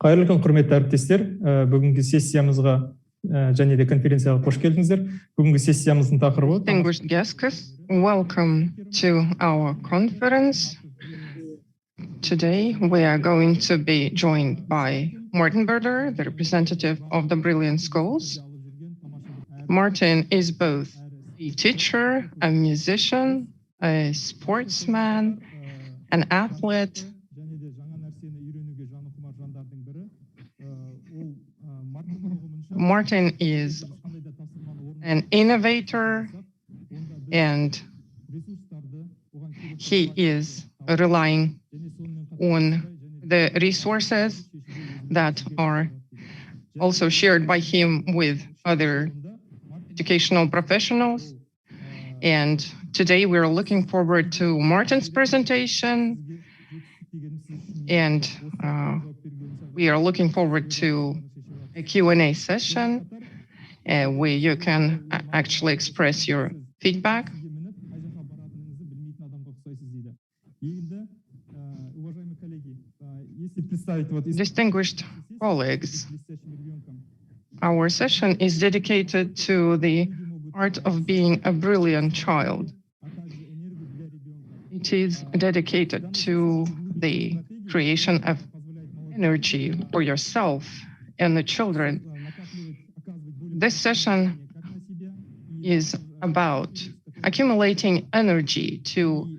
Қайырлы күн, құрметті әріптестер. Бүгінгі сессиямызға және де конференцияға қош келдіңіздер. Бүгінгі сессиямыздың тақырыбы. Distinguished guests, welcome to our conference. Today we are going to be joined by Martin Berder, the representative of the Brilliant Schools. Martin is both a teacher, a musician, a sportsman, an athlete. Martin is an innovator, and he is relying on the resources that are also shared by him with other educational professionals. And today we're looking forward to Martin's presentation, and we are looking forward to a Q&A session where you can actually express your feedback. Distinguished colleagues, our session is dedicated to the art of being a brilliant child. It is dedicated to the creation of energy for yourself and the children. This session is about accumulating energy to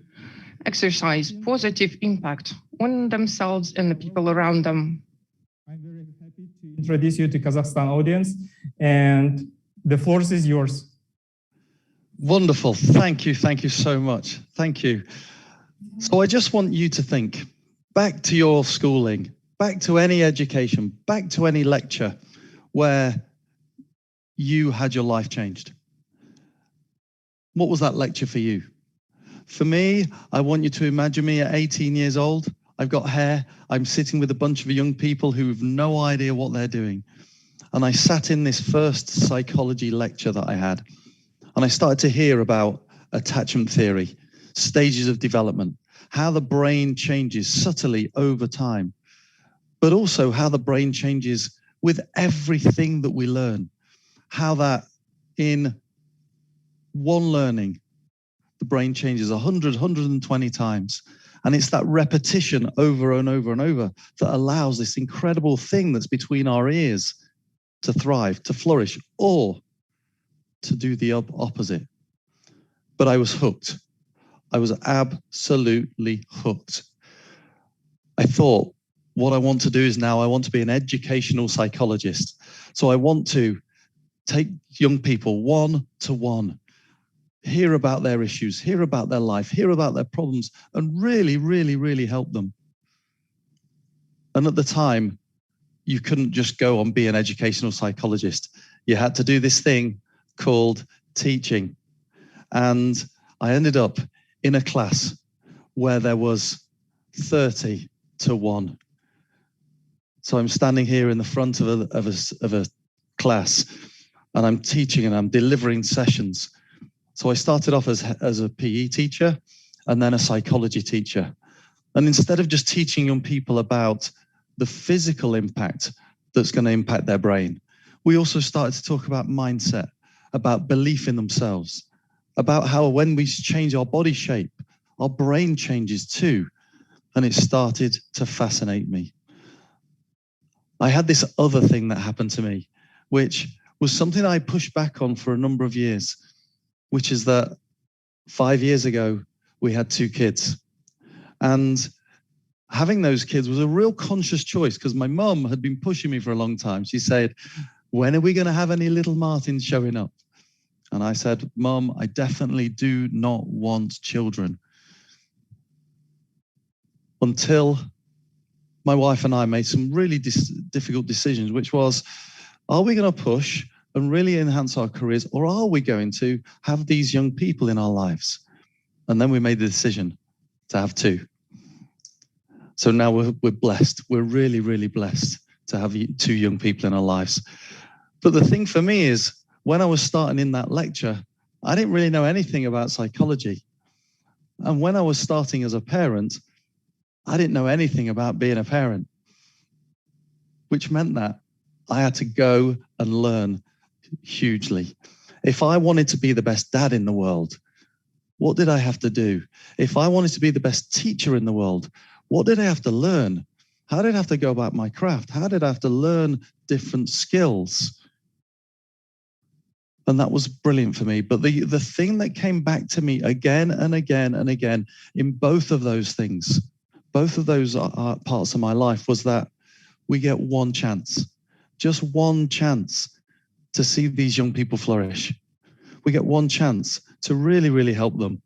exercise positive impact on themselves and the people around them. I'm very happy to introduce you to Kazakhstan audience, and the floor is yours. Wonderful. Thank you so much. Thank you. So I just want you to think back to your schooling, back to any education, back to any lecture where you had your life changed. What was that lecture for you? For me, I want you to imagine me at 18 years old. I've got hair. I'm sitting with a bunch of young people who have no idea what they're doing. And I sat in this first psychology lecture that I had. And I started to hear about attachment theory, stages of development, how the brain changes subtly over time, but also how the brain changes with everything that we learn, how that in one learning, the brain changes 120 times. And it's that repetition over and over and over that allows this incredible thing that's between our ears to thrive, to flourish, or to do the opposite. But I was hooked. I was absolutely hooked. I thought, what I want to do is now I want to be an educational psychologist. So I want to take young people one-to-one, hear about their issues, hear about their life, hear about their problems, and really, really, really help them. And at the time, you couldn't just go and be an educational psychologist. You had to do this thing called teaching. And I ended up in a class where there was 30 to 1. So I'm standing here in the front of a class, and I'm teaching and I'm delivering sessions. So I started off as a PE teacher and then a psychology teacher. And instead of just teaching young people about the physical impact that's going to impact their brain, we also started to talk about mindset, about belief in themselves, about how when we change our body shape, our brain changes too. And it started to fascinate me. I had this other thing that happened to me, which was something I pushed back on for a number of years, which is that 5 years ago, we had 2 kids. And having those kids was a real conscious choice because my mum had been pushing me for a long time. She said, when are we going to have any little Martins showing up? And I said, Mum, I definitely do not want children. Until my wife and I made some really difficult decisions, which was, are we going to push and really enhance our careers, or are we going to have these young people in our lives? And then we made the decision to have 2. So now we're blessed. We're really, really blessed to have 2 young people in our lives. But the thing for me is, when I was starting in that lecture, I didn't really know anything about psychology. And when I was starting as a parent, I didn't know anything about being a parent. which meant that I had to go and learn hugely. If I wanted to be the best dad in the world, what did I have to do? If I wanted to be the best teacher in the world, what did I have to learn? How did I have to go about my craft? How did I have to learn different skills? And that was brilliant for me. But the thing that came back to me again and again and again in both of those things, both of those parts of my life, was that we get one chance, just one chance to see these young people flourish. We get one chance to really, really help them.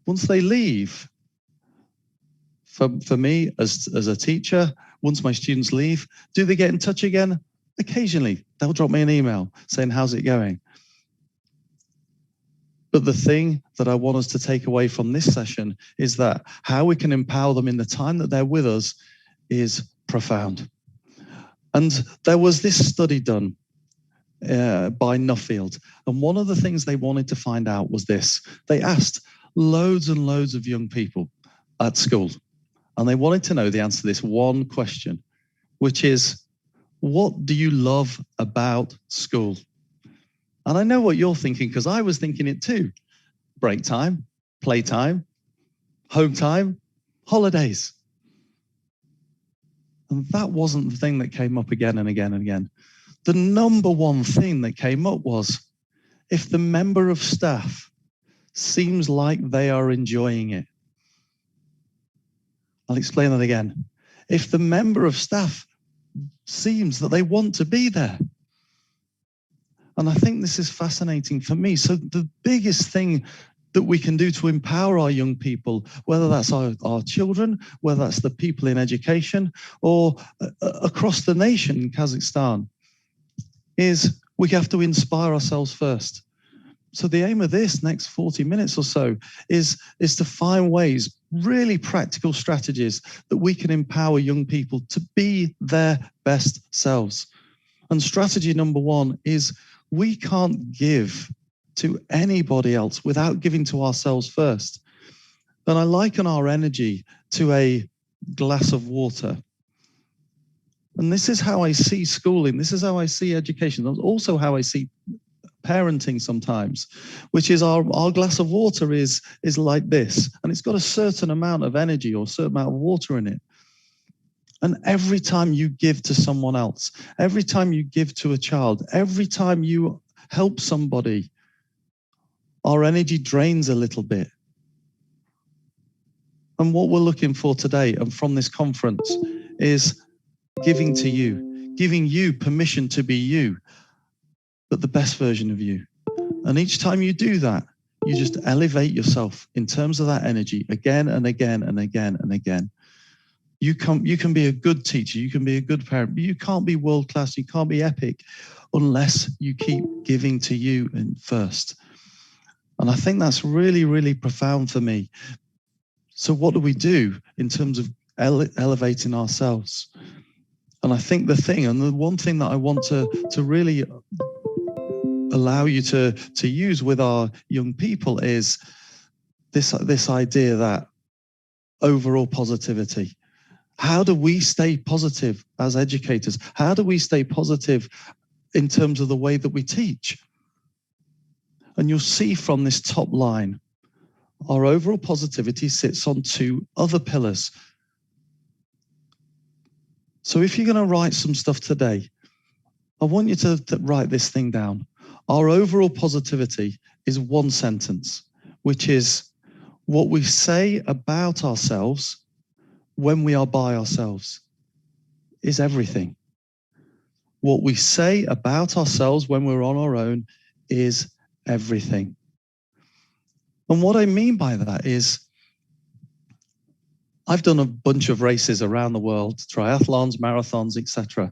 Once they leave, for me as a teacher, once my students leave, do they get in touch again? Occasionally, they'll drop me an email saying, how's it going? But the thing that I want us to take away from this session is that how we can empower them in the time that they're with us is profound. And there was this study done by Nuffield. And one of the things they wanted to find out was this. They asked loads and loads of young people at school, and they wanted to know the answer to this one question, which is, what do you love about school? And I know what you're thinking, because I was thinking it too. Break time, play time, home time, holidays. And that wasn't the thing that came up again and again and again. The number one thing that came up was, if the member of staff seems like they are enjoying it. I'll explain that again. If the member of staff seems that they want to be there. And I think this is fascinating for me. So the biggest thing that we can do to empower our young people, whether that's our children, whether that's the people in education, or across the nation in Kazakhstan, is we have to inspire ourselves first. So the aim of this next 40 minutes or so is to find ways, really practical strategies that we can empower young people to be their best selves. And strategy number one is, we can't give to anybody else without giving to ourselves first. And I liken our energy to a glass of water. And this is how I see schooling. This is how I see education. That's also how I see parenting sometimes, which is our glass of water is like this, and it's got a certain amount of energy or a certain amount of water in it. And every time you give to someone else, every time you give to a child, every time you help somebody, our energy drains a little bit. And what we're looking for today and from this conference is giving to you, giving you permission to be you, but the best version of you. And each time you do that, you just elevate yourself in terms of that energy again and again and again and again. You can be a good teacher, you can be a good parent, but you can't be world class, you can't be epic unless you keep giving to you first. And I think that's really, really profound for me. So what do we do in terms of elevating ourselves? And I think the thing, and the one thing that I want to really allow you to use with our young people is this idea that overall positivity. How do we stay positive as educators? How do we stay positive in terms of the way that we teach? And you'll see from this top line, our overall positivity sits on two other pillars. So if you're going to write some stuff today, I want you to write this thing down. Our overall positivity is one sentence, which is what we say about ourselves when we are by ourselves is everything. What we say about ourselves when we're on our own is everything. And what I mean by that is, I've done a bunch of races around the world, triathlons, marathons, etc.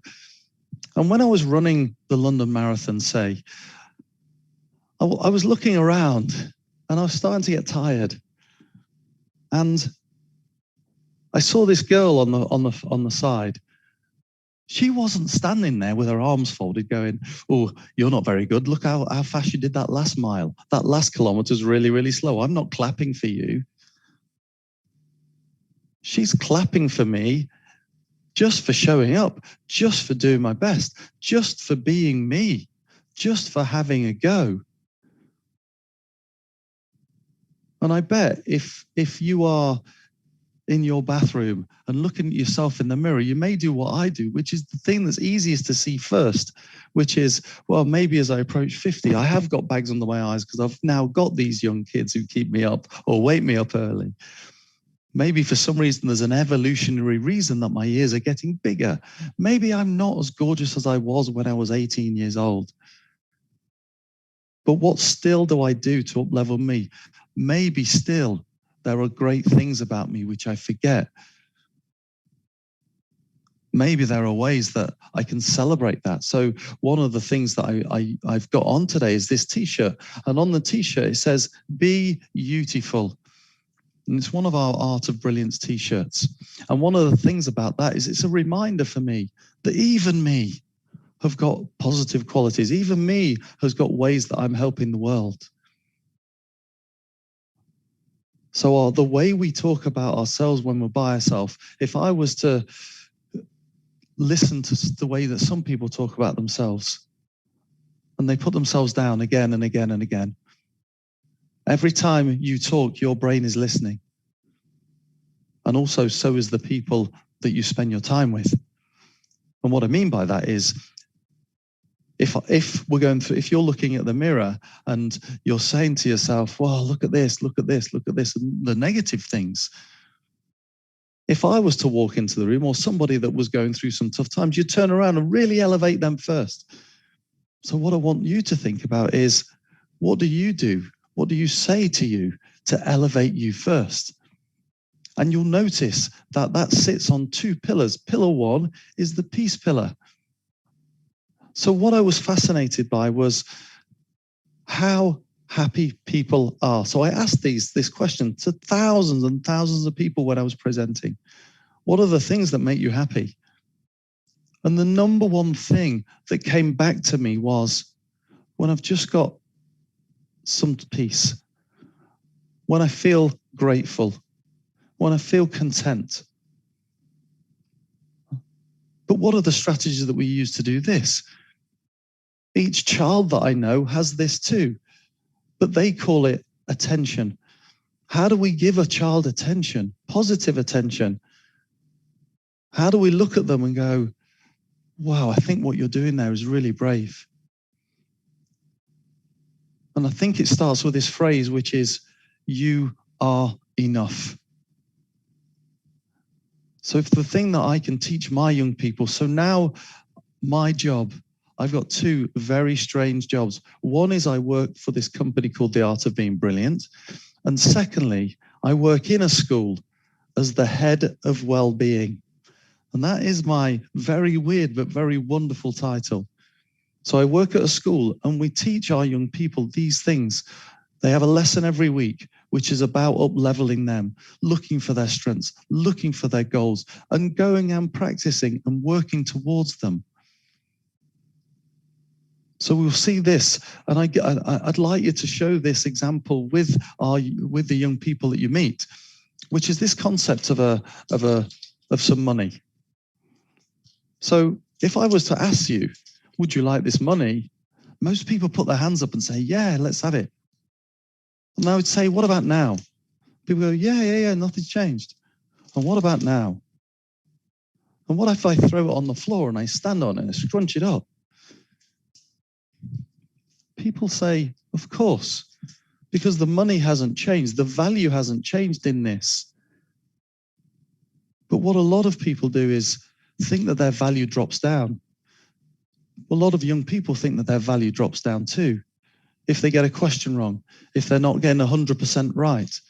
And when I was running the London Marathon, say, I was looking around and I was starting to get tired. And I saw this girl on the side. She wasn't standing there with her arms folded going, oh, you're not very good. Look how fast you did that last mile. That last kilometer's really, really slow. I'm not clapping for you. She's clapping for me just for showing up, just for doing my best, just for being me, just for having a go. And I bet if you are in your bathroom and looking at yourself in the mirror, you may do what I do, which is the thing that's easiest to see first, which is, well, maybe as I approach 50, I have got bags under my eyes because I've now got these young kids who keep me up or wake me up early. Maybe for some reason there's an evolutionary reason that my ears are getting bigger. Maybe I'm not as gorgeous as I was when I was 18 years old. But what still do I do to up-level me? Maybe still there are great things about me which I forget. Maybe there are ways that I can celebrate that. So one of the things that I've got on today is this t-shirt. And on the t-shirt it says, "Be beautiful." And it's one of our Art of Brilliance t-shirts. And one of the things about that is it's a reminder for me that even me have got positive qualities. Even me has got ways that I'm helping the world. So the way we talk about ourselves when we're by ourselves, if I was to listen to the way that some people talk about themselves, and they put themselves down again and again and again, every time you talk, your brain is listening. And also, so is the people that you spend your time with. And what I mean by that is, if you're looking at the mirror and you're saying to yourself, well, look at this, look at this, look at this, and the negative things. If I was to walk into the room, or somebody that was going through some tough times, you'd turn around and really elevate them first. So what I want you to think about is, what do you do? What do you say to you to elevate you first? And you'll notice that that sits on two pillars. Pillar one is the peace pillar. So what I was fascinated by was how happy people are. So I asked this question to thousands and thousands of people when I was presenting. What are the things that make you happy? And the number one thing that came back to me was when I've just got some peace, when I feel grateful, when I feel content. But what are the strategies that we use to do this? Each child that I know has this too, but they call it attention. How do we give a child attention, positive attention? How do we look at them and go, wow, I think what you're doing there is really brave. And I think it starts with this phrase, which is, you are enough. So if the thing that I can teach my young people, so now my job, I've got two very strange jobs. One is I work for this company called The Art of Being Brilliant. And secondly, I work in a school as the head of well-being. And that is my very weird but very wonderful title. So I work at a school and we teach our young people these things. They have a lesson every week, which is about up-leveling them, looking for their strengths, looking for their goals, and going and practicing and working towards them. So we'll see this, and I'd like you to show this example with the young people that you meet, which is this concept of some money. So if I was to ask you, would you like this money? Most people put their hands up and say, yeah, let's have it. And I would say, what about now? People go, yeah, nothing's changed. And what about now? And what if I throw it on the floor and I stand on it and scrunch it up? People say, of course, because the money hasn't changed. The value hasn't changed in this. But what a lot of people do is think that their value drops down. A lot of young people think that their value drops down too. If they get a question wrong, if they're not getting 100% right,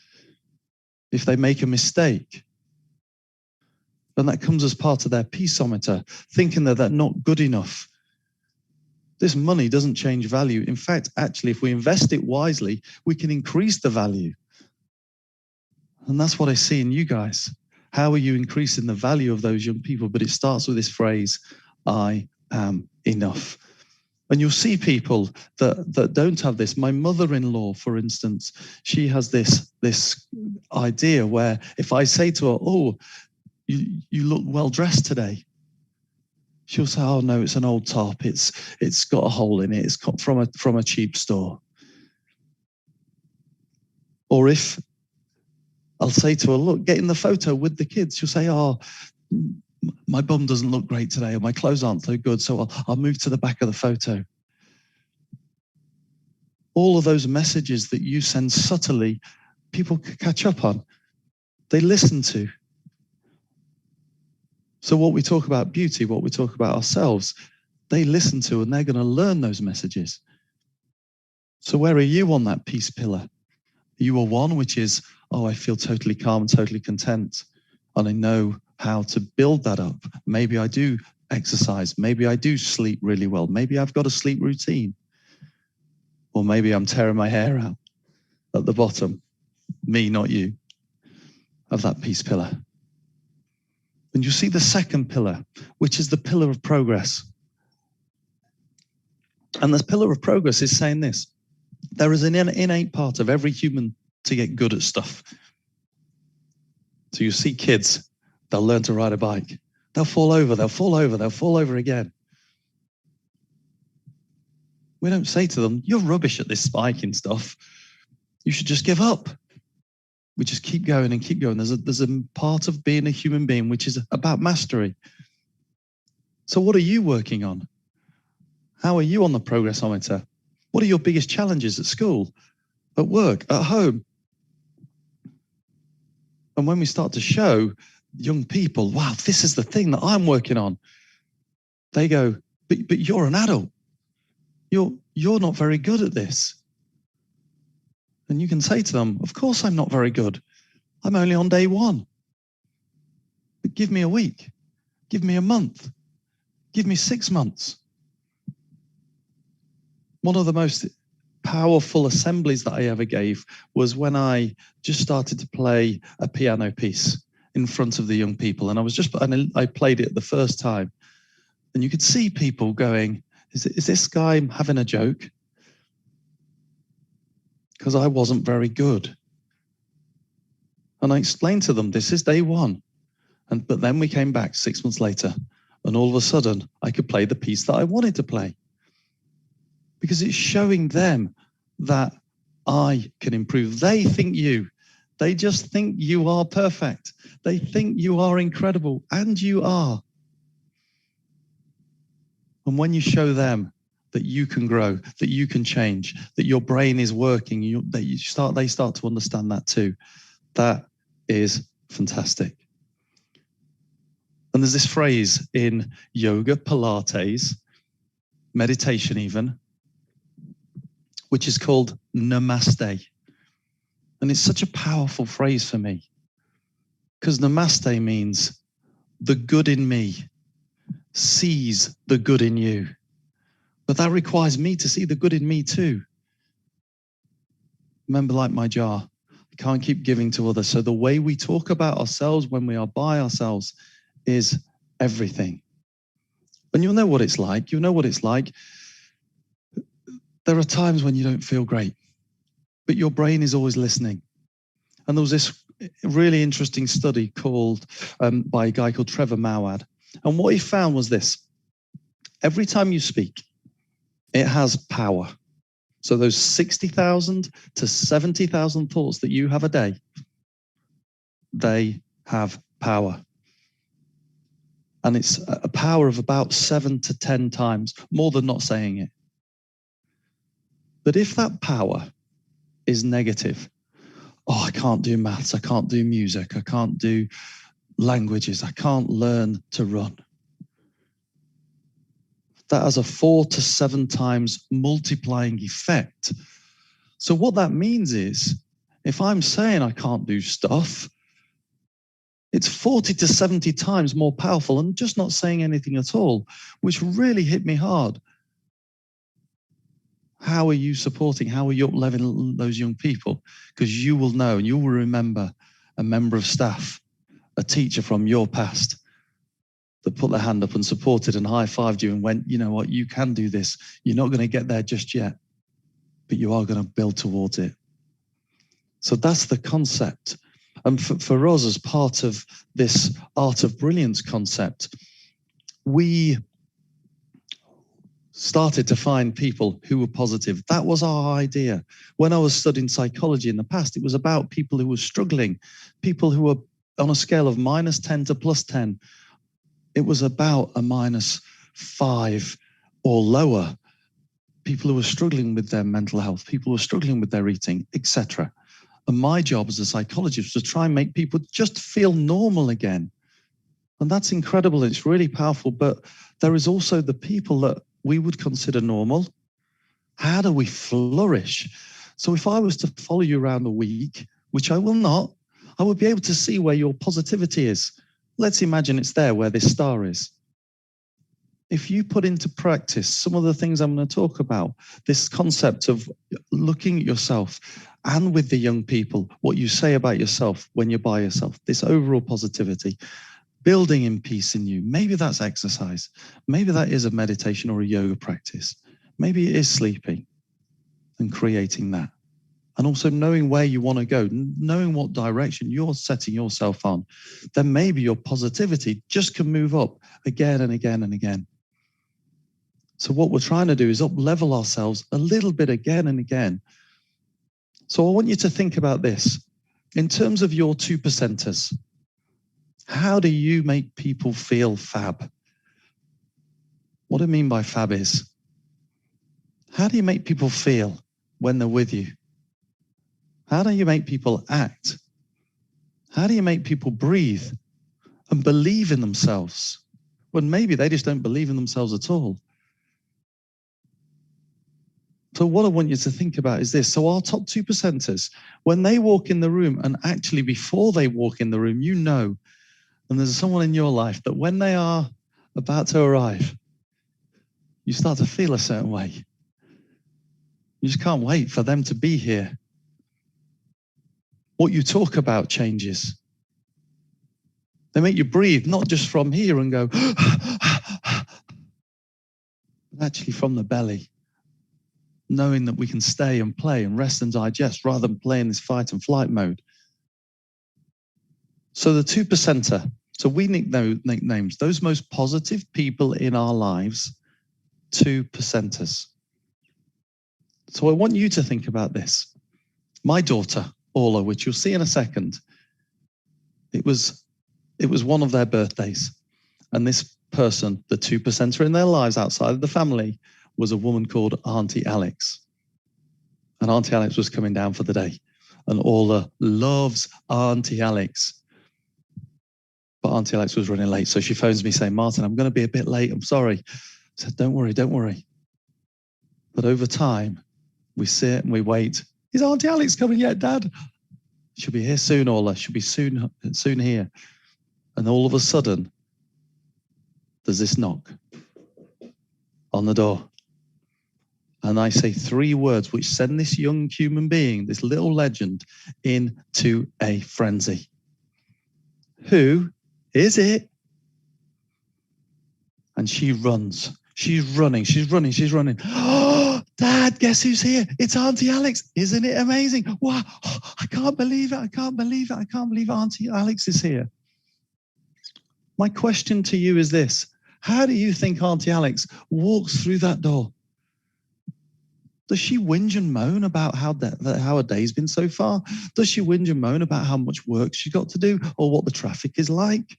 if they make a mistake. And that comes as part of their peaceometer, thinking that they're not good enough. This money doesn't change value. In fact, actually, if we invest it wisely, we can increase the value. And that's what I see in you guys. How are you increasing the value of those young people? But it starts with this phrase, I am enough. And you'll see people that don't have this. My mother-in-law, for instance, she has this idea where if I say to her, oh, you look well dressed today. She'll say, oh no, it's an old top. It's got a hole in it. It's got from a cheap store. Or if I'll say to her, look, get in the photo with the kids. She'll say, oh, my bum doesn't look great today, or my clothes aren't so good, so I'll move to the back of the photo. All of those messages that you send subtly, people catch up on. They listen to. So what we talk about beauty, what we talk about ourselves, they listen to, and they're going to learn those messages. So where are you on that peace pillar? You are one which is, oh, I feel totally calm and totally content, and I know how to build that up. Maybe I do exercise. Maybe I do sleep really well. Maybe I've got a sleep routine. Or maybe I'm tearing my hair out at the bottom. Me, not you, of that peace pillar. And you see the second pillar, which is the pillar of progress. And this pillar of progress is saying this: there is an innate part of every human to get good at stuff. So you see kids, they'll learn to ride a bike. They'll fall over, they'll fall over, they'll fall over again. We don't say to them, you're rubbish at this spiking stuff. You should just give up. We just keep going and keep going. There's a part of being a human being which is about mastery. So what are you working on? How are you on the progressometer? What are your biggest challenges at school, at work, at home? And when we start to show young people, wow, this is the thing that I'm working on, they go, but you're an adult. You're not very good at this. And you can say to them, of course I'm not very good. I'm only on day one. But give me a week. Give me a month. Give me 6 months. One of the most powerful assemblies that I ever gave was when I just started to play a piano piece in front of the young people. And I played it the first time. And you could see people going, is this guy having a joke? Because I wasn't very good. And I explained to them, this is day one. But then we came back 6 months later, and all of a sudden I could play the piece that I wanted to play. Because it's showing them that I can improve. They just think you are perfect. They think you are incredible, and you are. And when you show them that you can grow, that you can change, that your brain is working, they start to understand that too. That is fantastic. And there's this phrase in yoga, Pilates, meditation even, which is called Namaste. And it's such a powerful phrase for me, because Namaste means the good in me sees the good in you. But that requires me to see the good in me too. Remember, like my jar, I can't keep giving to others. So the way we talk about ourselves when we are by ourselves is everything. And you'll know what it's like. You'll know what it's like. There are times when you don't feel great, but your brain is always listening. And there was this really interesting study called by a guy called Trevor Mowad. And what he found was this: every time you speak, it has power. So those 60,000 to 70,000 thoughts that you have a day, they have power. And it's a power of about 7 to 10 times more than not saying it. But if that power is negative, oh, I can't do maths, I can't do music, I can't do languages, I can't learn to run. That has a 4 to 7 times multiplying effect. So what that means is, if I'm saying I can't do stuff, it's 40 to 70 times more powerful than just not saying anything at all, which really hit me hard. How are you supporting, how are you up-leveling those young people? Because you will know, and you will remember a member of staff, a teacher from your past, that put their hand up and supported and high-fived you and went, you know what, you can do this. You're not going to get there just yet, but you are going to build towards it. So that's the concept And for us, as part of this Art of Brilliance concept, we started to find people who were positive. That was our idea. When I was studying psychology in the past, it was about people who were struggling, people who were on a scale of -10 to +10. It was about a -5 or lower. People who were struggling with their mental health, people who were struggling with their eating, etc. And my job as a psychologist was to try and make people just feel normal again. And that's incredible. It's really powerful. But there is also the people that we would consider normal. How do we flourish? So if I was to follow you around a week, which I will not, I would be able to see where your positivity is. Let's imagine it's there where this star is. If you put into practice some of the things I'm going to talk about, this concept of looking at yourself and with the young people, what you say about yourself when you're by yourself, this overall positivity, building in peace in you. Maybe that's exercise. Maybe that is a meditation or a yoga practice. Maybe it is sleeping and creating that. And also knowing where you want to go, knowing what direction you're setting yourself on, then maybe your positivity just can move up again and again and again. So what we're trying to do is up-level ourselves a little bit again and again. So I want you to think about this. In terms of your 2%ers, how do you make people feel fab? What I mean by fab is, how do you make people feel when they're with you? How do you make people act? How do you make people breathe and believe in themselves when maybe they just don't believe in themselves at all? So what I want you to think about is this. So our top 2%ers, when they walk in the room, and actually before they walk in the room, you know, and there's someone in your life that when they are about to arrive, you start to feel a certain way. You just can't wait for them to be here. What you talk about changes. They make you breathe, not just from here and go, but actually from the belly. Knowing that we can stay and play and rest and digest rather than play in this fight and flight mode. So the 2%er, so we nicknames those most positive people in our lives, 2%ers. So I want you to think about this. My daughter, Orla, which you'll see in a second, it was one of their birthdays. And this person, the 2%er in their lives outside of the family, was a woman called Auntie Alex. And Auntie Alex was coming down for the day. And Orla loves Auntie Alex. But Auntie Alex was running late. So she phones me saying, Martin, I'm going to be a bit late. I'm sorry. I said, don't worry, don't worry. But over time, we sit and we wait. Is Auntie Alex coming yet, Dad? She'll be here soon, Orla. She'll be soon here. And all of a sudden, there's this knock on the door. And I say 3 words which send this young human being, this little legend, into a frenzy. Who is it? And she runs. She's running. Oh, Dad, guess who's here? It's Auntie Alex. Isn't it amazing? Wow, I can't believe it. I can't believe Auntie Alex is here. My question to you is this. How do you think Auntie Alex walks through that door? Does she whinge and moan about how her day's been so far? Does she whinge and moan about how much work she's got to do or what the traffic is like?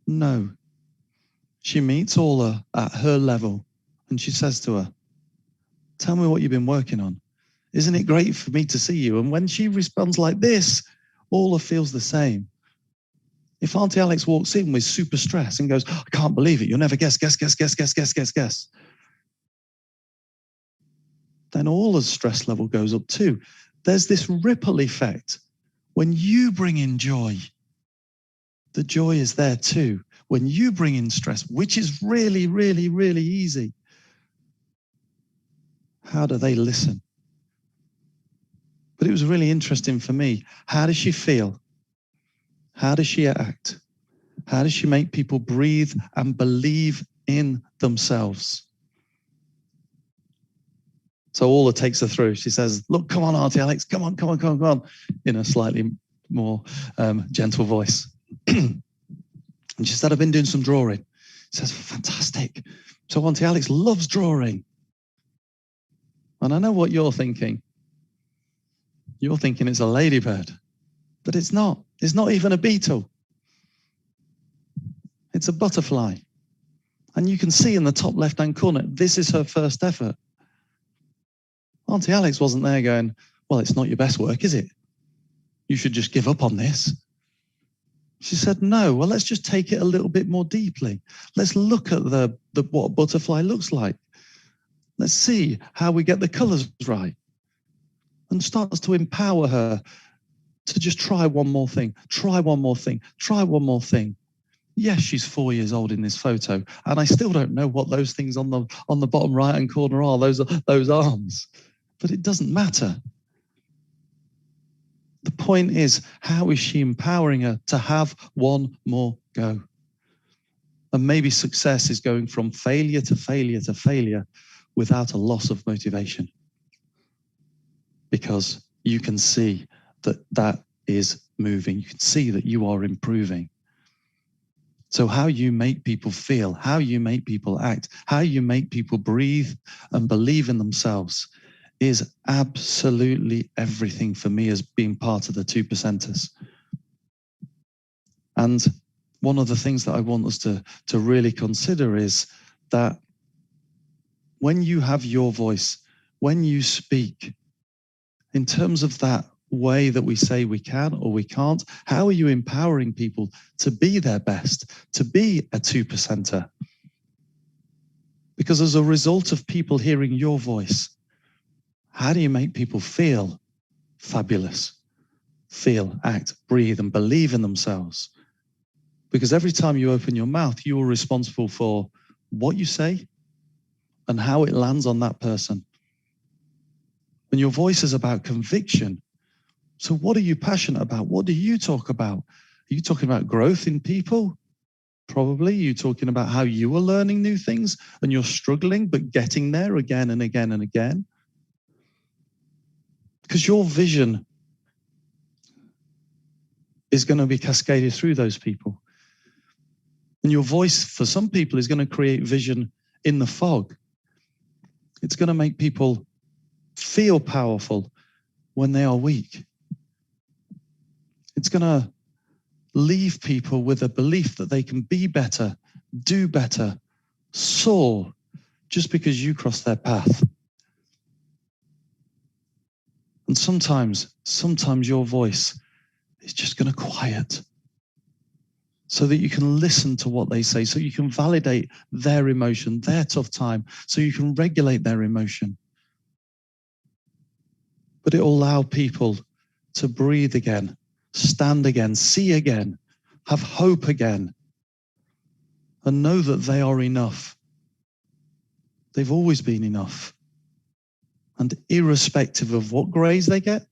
No. She meets Orla at her level and she says to her, tell me what you've been working on. Isn't it great for me to see you? And when she responds like this, Orla feels the same. If Auntie Alex walks in with super stress and goes, I can't believe it, you'll never guess. Then Orla's stress level goes up too. There's this ripple effect. When you bring in joy, the joy is there too. When you bring in stress, which is really, really, really easy, how do they listen? But it was really interesting for me. How does she feel? How does she act? How does she make people breathe and believe in themselves? So Orla takes her through. She says, look, come on, Auntie Alex, come on, come on, come on, come on, in a slightly more gentle voice. And she said, I've been doing some drawing. She says, fantastic. So Auntie Alex loves drawing. And I know what you're thinking. You're thinking it's a ladybird, but it's not. It's not even a beetle. It's a butterfly. And you can see in the top left-hand corner, this is her first effort. Auntie Alex wasn't there going, well, it's not your best work, is it? You should just give up on this. She said, no, well, let's just take it a little bit more deeply. Let's look at what a butterfly looks like. Let's see how we get the colors right. And starts to empower her to just try one more thing, try one more thing, try one more thing. Yes, she's 4 years old in this photo, and I still don't know what those things on the bottom right-hand corner are, those arms. But it doesn't matter. The point is, how is she empowering her to have one more go? And maybe success is going from failure to failure to failure without a loss of motivation. Because you can see that is moving. You can see that you are improving. So how you make people feel, how you make people act, how you make people breathe and believe in themselves is absolutely everything for me as being part of the 2%ers. And one of the things that I want us to really consider is that when you have your voice, when you speak, in terms of that way that we say we can or we can't, how are you empowering people to be their best, to be a 2%er? Because as a result of people hearing your voice, how do you make people feel fabulous? Feel, act, breathe, and believe in themselves. Because every time you open your mouth, you are responsible for what you say and how it lands on that person. And your voice is about conviction. So what are you passionate about? What do you talk about? Are you talking about growth in people? Probably. You're talking about how you are learning new things and you're struggling, but getting there again and again and again. Because your vision is going to be cascaded through those people. And your voice, for some people, is going to create vision in the fog. It's going to make people feel powerful when they are weak. It's going to leave people with a belief that they can be better, do better, soar, just because you cross their path. And sometimes your voice is just going to quiet so that you can listen to what they say, so you can validate their emotion, their tough time, so you can regulate their emotion. But it will allow people to breathe again, stand again, see again, have hope again, and know that they are enough. They've always been enough. And irrespective of what grades they get,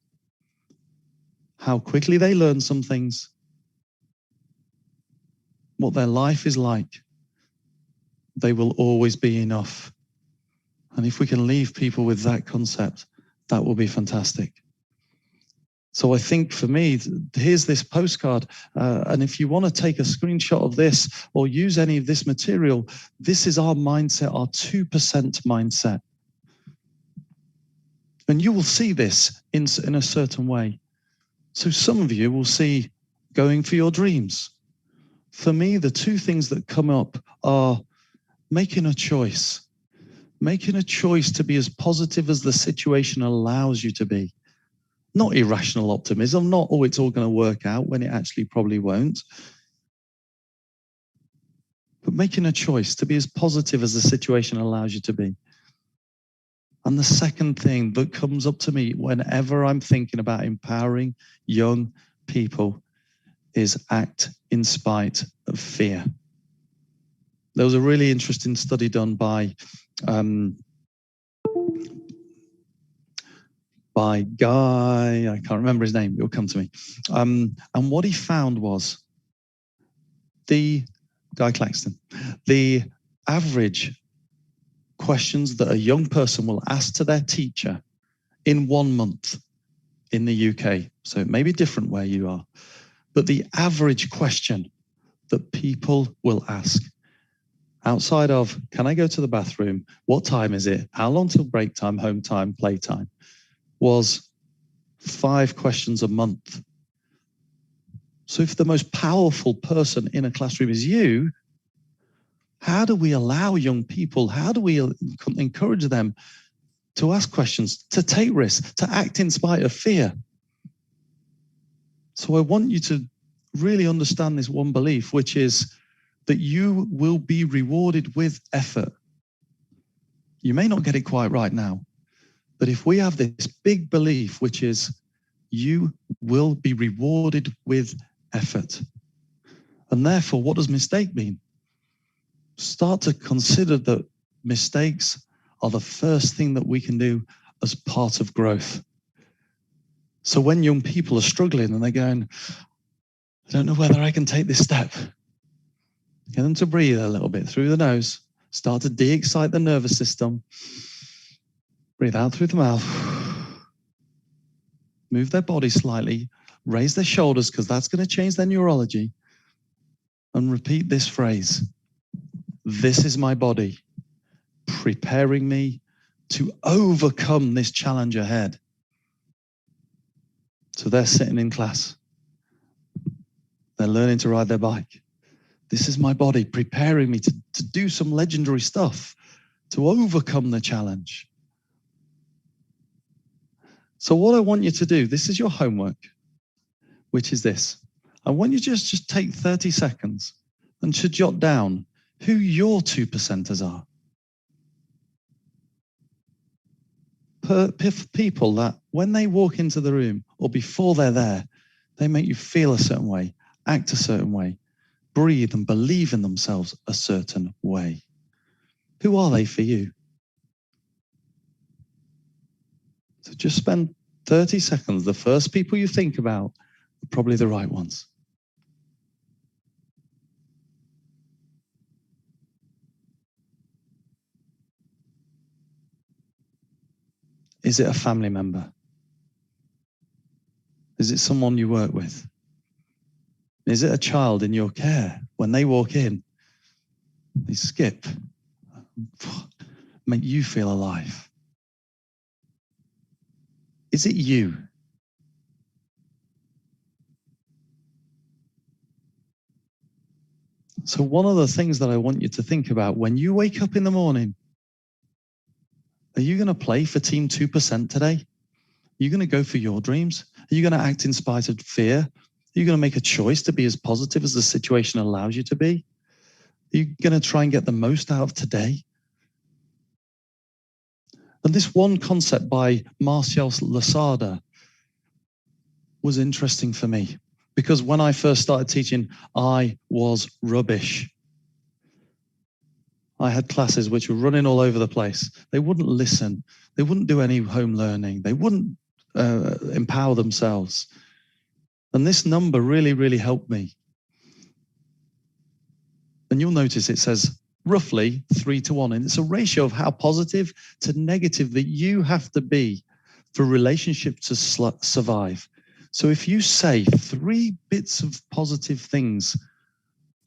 how quickly they learn some things, what their life is like, they will always be enough. And if we can leave people with that concept, that will be fantastic. So I think for me, here's this postcard. And if you want to take a screenshot of this or use any of this material, this is our mindset, our 2% mindset. And you will see this in a certain way. So some of you will see going for your dreams. For me, the two things that come up are making a choice. Making a choice to be as positive as the situation allows you to be. Not irrational optimism, not, oh, it's all going to work out when it actually probably won't. But making a choice to be as positive as the situation allows you to be. And the second thing that comes up to me whenever I'm thinking about empowering young people is act in spite of fear. There was a really interesting study done by Guy, I can't remember his name, it'll come to me. And what he found was Guy Claxton, the average questions that a young person will ask to their teacher in 1 month in the UK. So it may be different where you are, but the average question that people will ask outside of, can I go to the bathroom? What time is it? How long till break time, home time, play time? Was 5 questions a month. So if the most powerful person in a classroom is you, how do we allow young people, how do we encourage them to ask questions, to take risks, to act in spite of fear? So I want you to really understand this one belief, which is that you will be rewarded with effort. You may not get it quite right now, but if we have this big belief, which is you will be rewarded with effort. And therefore, what does mistake mean? Start to consider that mistakes are the first thing that we can do as part of growth. So when young people are struggling and they're going, I don't know whether I can take this step, get them to breathe a little bit through the nose, start to de-excite the nervous system, breathe out through the mouth, move their body slightly, raise their shoulders because that's going to change their neurology, and repeat this phrase. This is my body preparing me to overcome this challenge ahead. So they're sitting in class. They're learning to ride their bike. This is my body preparing me to do some legendary stuff, to overcome the challenge. So what I want you to do, this is your homework, which is this. I want you to just take 30 seconds and to jot down who your 2%ers are. People that when they walk into the room or before they're there, they make you feel a certain way, act a certain way, breathe and believe in themselves a certain way. Who are they for you? So just spend 30 seconds. The first people you think about are probably the right ones. Is it a family member? Is it someone you work with? Is it a child in your care? When they walk in, they skip, make you feel alive. Is it you? So one of the things that I want you to think about when you wake up in the morning, are you going to play for Team 2% today? Are you going to go for your dreams? Are you going to act in spite of fear? Are you going to make a choice to be as positive as the situation allows you to be? Are you going to try and get the most out of today? And this one concept by Marcel Lasada was interesting for me because when I first started teaching, I was rubbish. I had classes which were running all over the place. They wouldn't listen. They wouldn't do any home learning. They wouldn't empower themselves. And this number really, really helped me. And you'll notice it says roughly 3-to-1. And it's a ratio of how positive to negative that you have to be for relationships to survive. So if you say 3 bits of positive things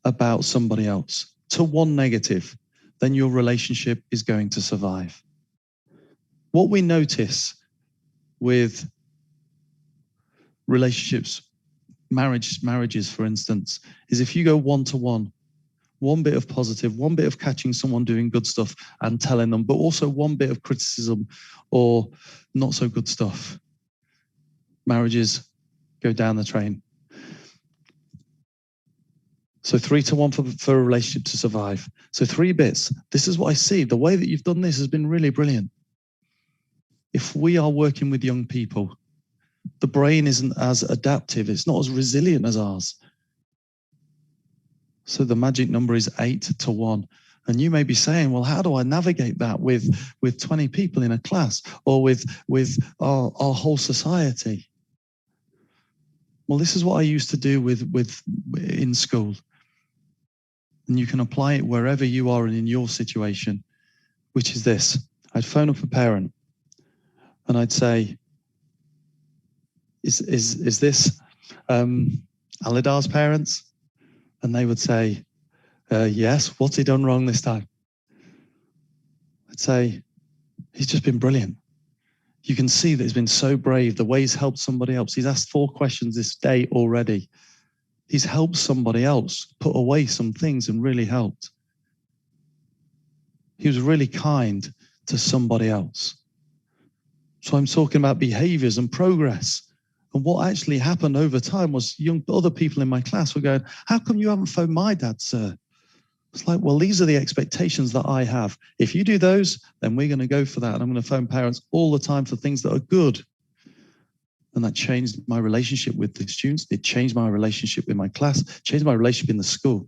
about somebody else to 1 negative, then your relationship is going to survive. What we notice with relationships, marriages, for instance, is if you go 1-to-1, 1 bit of positive, 1 bit of catching someone doing good stuff and telling them, but also 1 bit of criticism or not so good stuff, marriages go down the drain. So 3-to-1 for a relationship to survive. So 3 bits. This is what I see. The way that you've done this has been really brilliant. If we are working with young people, the brain isn't as adaptive. It's not as resilient as ours. So the magic number is 8-to-1. And you may be saying, well, how do I navigate that with 20 people in a class or with our whole society? Well, this is what I used to do in school. And you can apply it wherever you are and in your situation. which is this. I'd phone up a parent and I'd say, is this Alidar's parents? And they would say, yes. What's he done wrong this time? I'd say, he's just been brilliant. You can see that he's been so brave, the way he's helped somebody else. He's asked 4 questions this day already. He's helped somebody else, put away some things and really helped. He was really kind to somebody else. So I'm talking about behaviors and progress. And what actually happened over time was other people in my class were going, how come you haven't phoned my dad, sir? It's like, well, these are the expectations that I have. If you do those, then we're going to go for that. And I'm going to phone parents all the time for things that are good. And that changed my relationship with the students. It changed my relationship with my class, changed my relationship in the school.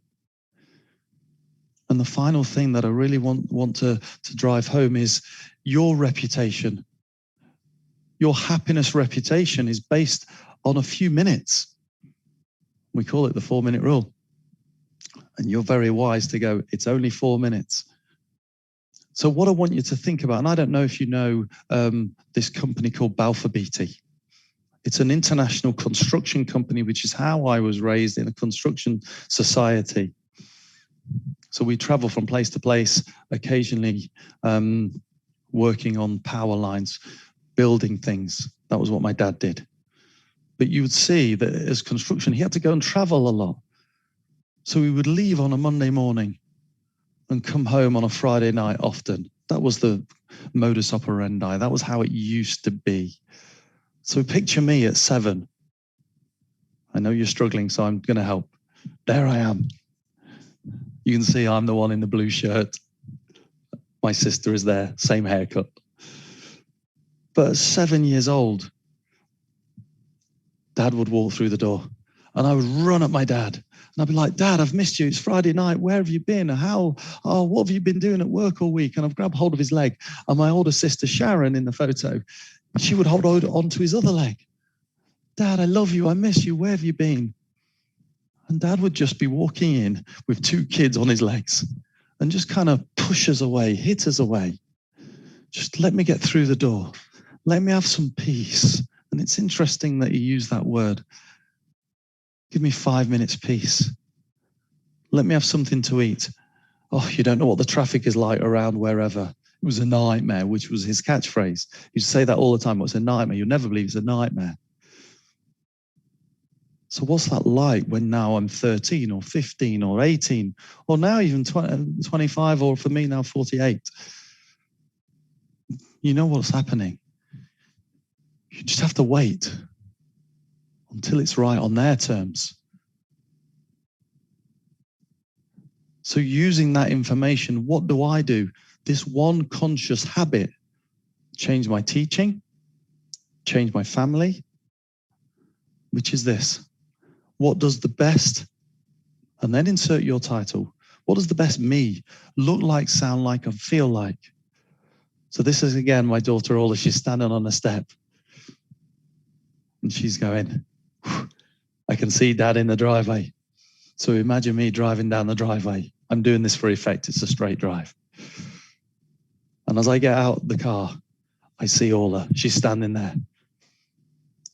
And the final thing that I really want to drive home is your reputation. Your happiness reputation is based on a few minutes. We call it the 4-minute rule. And you're very wise to go, it's only 4 minutes. So what I want you to think about, and I don't know if you know this company called Balfour Beatty. It's an international construction company, which is how I was raised in a construction society. So we travel from place to place, occasionally working on power lines, building things. That was what my dad did. But you would see that as construction, he had to go and travel a lot. So we would leave on a Monday morning and come home on a Friday night often. That was the modus operandi. That was how it used to be. So picture me at 7. I know you're struggling, so I'm going to help. There I am. You can see I'm the one in the blue shirt. My sister is there, same haircut. But at 7 years old, Dad would walk through the door and I would run at my dad. And I'd be like, Dad, I've missed you. It's Friday night. Where have you been? What have you been doing at work all week? And I've grabbed hold of his leg. And my older sister, Sharon, in the photo, she would hold on to his other leg. Dad, I love you. I miss you. Where have you been? And Dad would just be walking in with 2 kids on his legs and just kind of push us away, hit us away. Just let me get through the door. Let me have some peace. And it's interesting that he used that word. Give me 5 minutes peace. Let me have something to eat. Oh, you don't know what the traffic is like around wherever. It was a nightmare, which was his catchphrase. He used to say that all the time. It's a nightmare. You'll never believe it's a nightmare. So what's that like when now I'm 13 or 15 or 18 or now even 25 or for me now 48? You know what's happening. You just have to wait until it's right on their terms. So using that information, what do? This one conscious habit, change my teaching, change my family, which is this. What does the best, and then insert your title, what does the best me look like, sound like, and feel like? So this is, again, my daughter, Ola, she's standing on a step. And she's going, I can see Dad in the driveway. So imagine me driving down the driveway. I'm doing this for effect. It's a straight drive. And as I get out the car, I see Ola. She's standing there.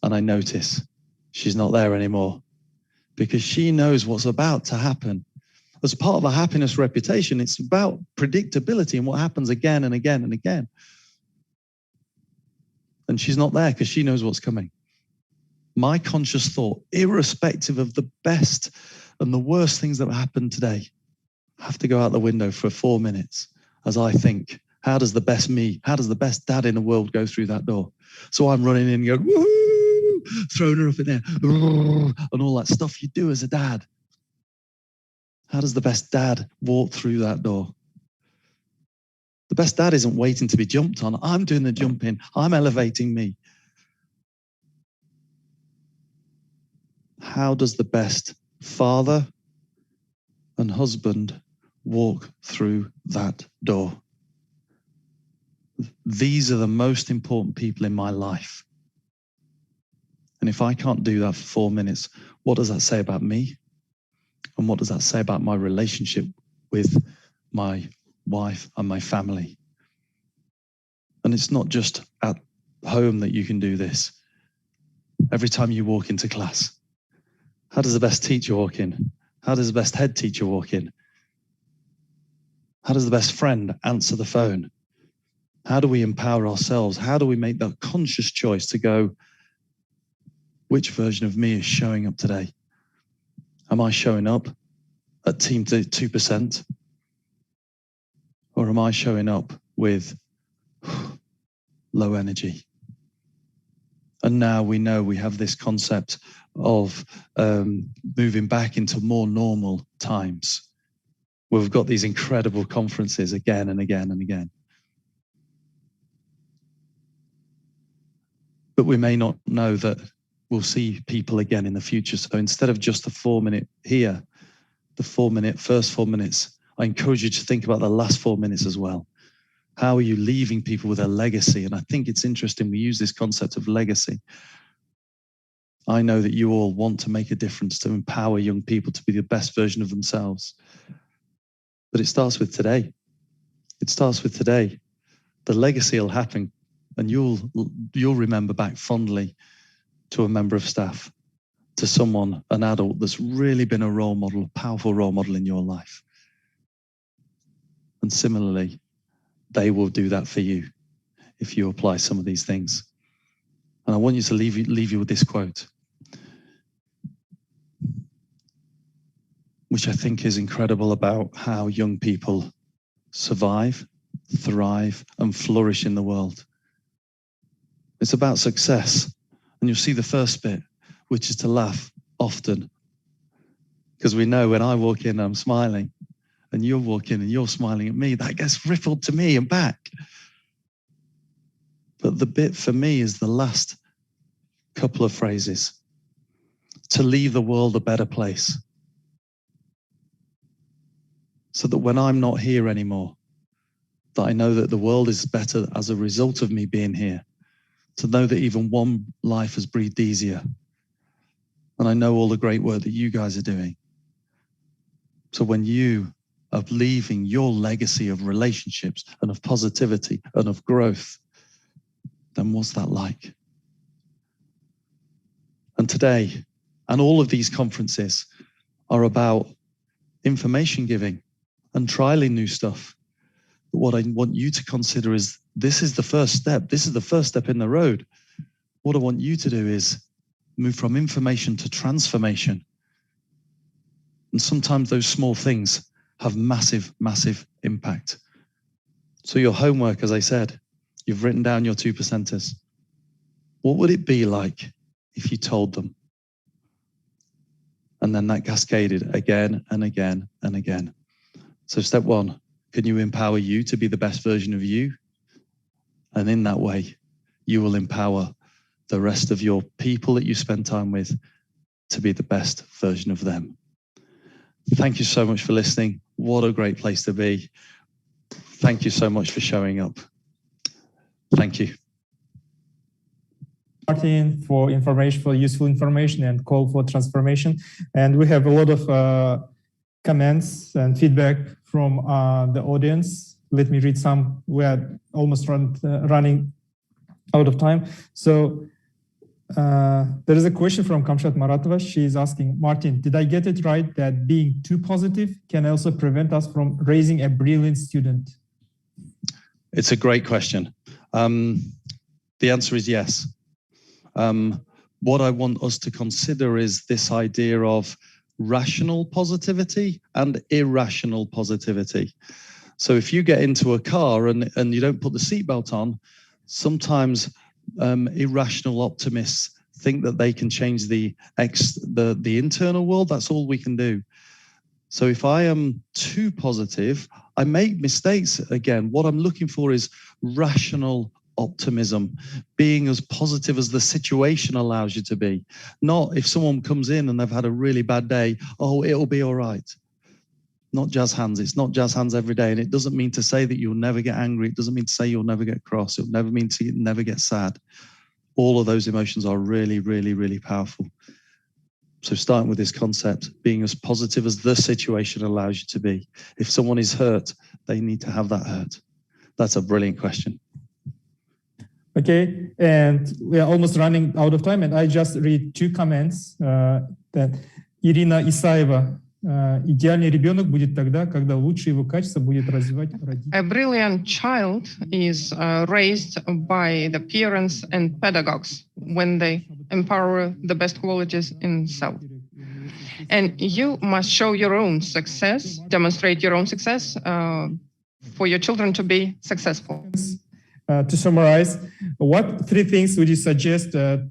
And I notice she's not there anymore because she knows what's about to happen. As part of a happiness reputation, it's about predictability and what happens again and again and again. And she's not there because she knows what's coming. My conscious thought, irrespective of the best and the worst things that happen today, have to go out the window for 4 minutes as I think, how does the best me, how does the best dad in the world go through that door? So I'm running in and going, woohoo, throwing her up in there, and all that stuff you do as a dad. How does the best dad walk through that door? The best dad isn't waiting to be jumped on. I'm doing the jumping. I'm elevating me. How does the best father and husband walk through that door? These are the most important people in my life. And if I can't do that for 4 minutes, what does that say about me? And what does that say about my relationship with my wife and my family? And it's not just at home that you can do this. Every time you walk into class, how does the best teacher walk in? How does the best head teacher walk in? How does the best friend answer the phone? How do we empower ourselves? How do we make that conscious choice to go, which version of me is showing up today? Am I showing up at team 2%? Or am I showing up with low energy? And now we know we have this concept of moving back into more normal times. We've got these incredible conferences again and again and again. But we may not know that we'll see people again in the future. So instead of just the 4-minute here, the first 4 minutes, I encourage you to think about the last 4 minutes as well. How are you leaving people with a legacy? And I think it's interesting we use this concept of legacy. I know that you all want to make a difference, to empower young people to be the best version of themselves. But it starts with today. It starts with today. The legacy will happen, and you'll remember back fondly to a member of staff, to someone, an adult that's really been a role model, a powerful role model in your life. And similarly, they will do that for you if you apply some of these things. And I want you to leave you with this quote, which I think is incredible about how young people survive, thrive, and flourish in the world. It's about success. And you'll see the first bit, which is to laugh often. Because we know when I walk in, I'm smiling, and you walk in and you're smiling at me, that gets rippled to me and back. But the bit for me is the last couple of phrases. To leave the world a better place. So that when I'm not here anymore, that I know that the world is better as a result of me being here. To know that even one life has breathed easier. And I know all the great work that you guys are doing. So when you are leaving your legacy of relationships and of positivity and of growth, then what's that like? And today, and all of these conferences are about information giving and trialing new stuff. But what I want you to consider is this is the first step. This is the first step in the road. What I want you to do is move from information to transformation. And sometimes those small things have massive, massive impact. So your homework, as I said, you've written down your 2%ers. What would it be like if you told them? And then that cascaded again and again and again. So step one, can you empower you to be the best version of you? And in that way, you will empower the rest of your people that you spend time with to be the best version of them. Thank you so much for listening. What a great place to be. Thank you so much for showing up. Thank you. Martin, for information, for useful information and call for transformation. And we have a lot of comments and feedback from the audience. Let me read some. We are almost running out of time. So there is a question from Kamshat Maratova. She is asking, Martin, did I get it right that being too positive can also prevent us from raising a brilliant student? It's a great question. The answer is yes. What I want us to consider is this idea of rational positivity and irrational positivity. So if you get into a car and you don't put the seatbelt on, sometimes irrational optimists think that they can change the internal world. That's all we can do. So if I am too positive, I make mistakes again. What I'm looking for is rational optimism, being as positive as the situation allows you to be. Not if someone comes in and they've had a really bad day, oh, it'll be all right. Not jazz hands. It's not jazz hands every day. And it doesn't mean to say that you'll never get angry. It doesn't mean to say you'll never get cross. It never mean to never get sad. All of those emotions are really, really, really powerful. So starting with this concept, being as positive as the situation allows you to be. If someone is hurt, they need to have that hurt. That's a brilliant question. Okay, and we are almost running out of time, and I just read two comments that Ирина Исаева. Идеальный ребенок будет тогда, когда лучшие его качества будет развивать родитель. A brilliant child is raised by the parents and pedagogues when they empower the best qualities in self. And you must show your own success, demonstrate your own success for your children to be successful. To summarize, what three things would you suggest to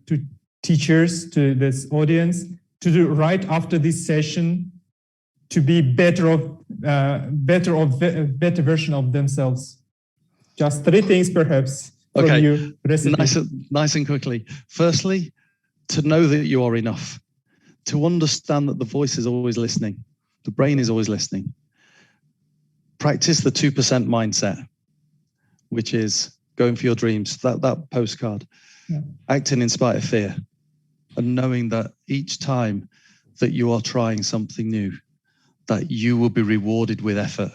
teachers, to this audience, to do right after this session to be better version of themselves? Just three things, perhaps. Okay, from you. nice and quickly. Firstly, to know that you are enough, to understand that the voice is always listening, the brain is always listening. Practice the 2% mindset, which is going for your dreams, that postcard, acting in spite of fear, and knowing that each time that you are trying something new, that you will be rewarded with effort.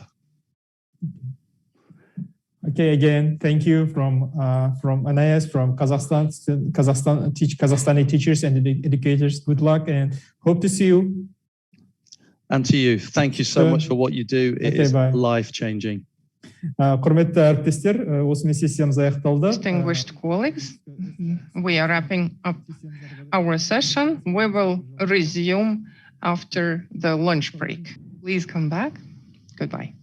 Okay, again, thank you from Anais, from Kazakhstani teachers and educators. Good luck and hope to see you. And to you, thank you so much for what you do. It is life-changing. Құрметті әріптестер, осымен сессиямыз аяқталды. Distinguished colleagues, we are wrapping up our session. We will resume after the lunch break. Please come back. Goodbye.